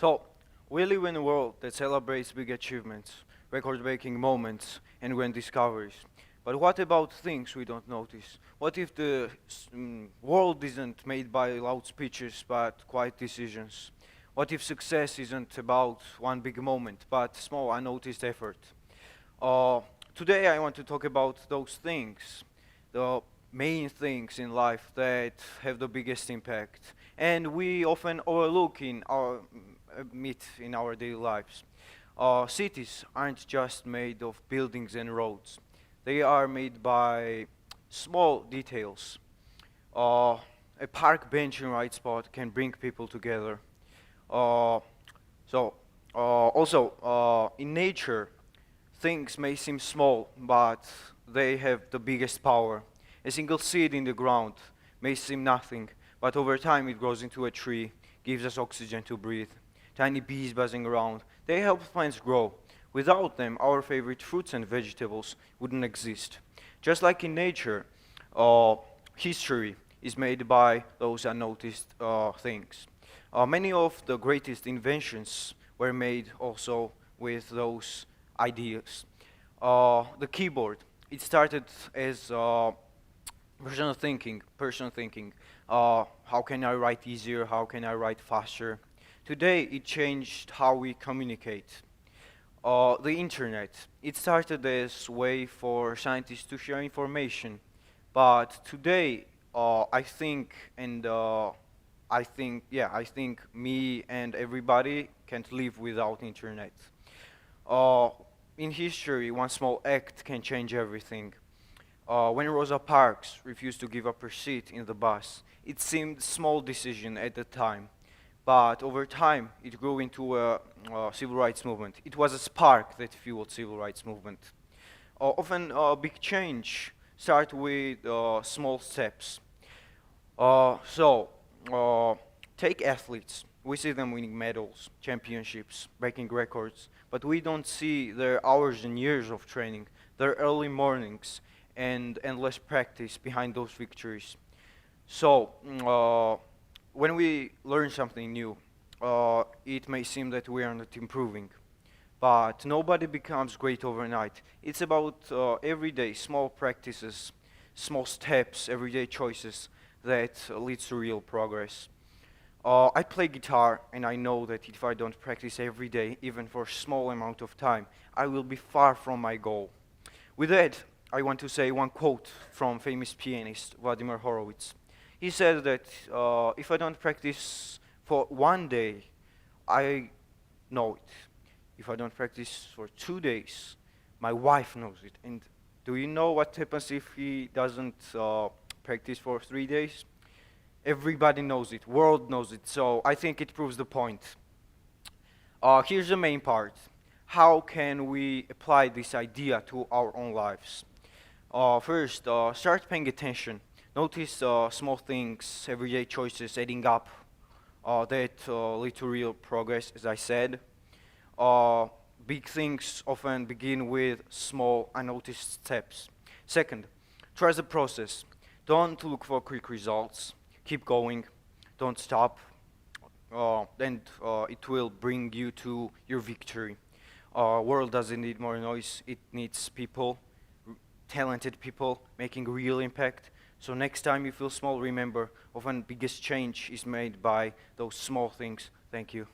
So, we live in a world that celebrates big achievements, record-breaking moments, and grand discoveries. But what about things we don't notice? What if the world isn't made by loud speeches but quiet decisions? What if success isn't about one big moment but small unnoticed effort? Uh, Today I want to talk about those things, the main things in life that have the biggest impact, and we often overlook in our meet in our daily lives. Cities aren't just made of buildings and roads; they are made by small details. Uh, a park bench in right spot can bring people together. Uh, also, in nature, things may seem small, but they have the biggest power. A single seed in the ground may seem nothing, but over time it grows into a tree, gives us oxygen to breathe. Tiny bees buzzing around, they help plants grow. Without them, our favorite fruits and vegetables wouldn't exist. Just like in nature, uh, history is made by those unnoticed things. Many of the greatest inventions were made also with those ideas. The keyboard, it started as personal thinking. How can I write easier? How can I write faster? Today, it changed how we communicate. The internet, it started as a way for scientists to share information, but today, I think me and everybody can't live without internet. Uh, in history, one small act can change everything. When Rosa Parks refused to give up her seat in the bus, it seemed a small decision at the time, but over time it grew into a civil rights movement. It was a spark that fueled civil rights movement. Often, big change start with small steps. Uh, so, uh, Take athletes. We see them winning medals, championships, breaking records, but we don't see their hours and years of training, their early mornings, and endless practice behind those victories. So, when we learn something new, it may seem that we are not improving, but nobody becomes great overnight. It's about everyday small practices, small steps, everyday choices that leads to real progress. I play guitar, and I know that if I don't practice every day, even for a small amount of time, I will be far from my goal. With that, I want to say one quote from famous pianist Vladimir Horowitz. He said that if I don't practice for one day, I know it. If I don't practice for 2 days, my wife knows it. And do you know what happens if he doesn't practice for 3 days? Everybody knows it, world knows it, so I think it proves the point. Here's the main part. How can we apply this idea to our own lives? First, start paying attention. Notice small things, everyday choices adding up that lead to real progress, as I said. Uh, Big things often begin with small, unnoticed steps. Second, trust the process. Don't look for quick results. Keep going. Don't stop. And it will bring you to your victory. World doesn't need more noise. It needs people, talented people making real impact. So next time you feel small, remember, often biggest change is made by those small things. Thank you.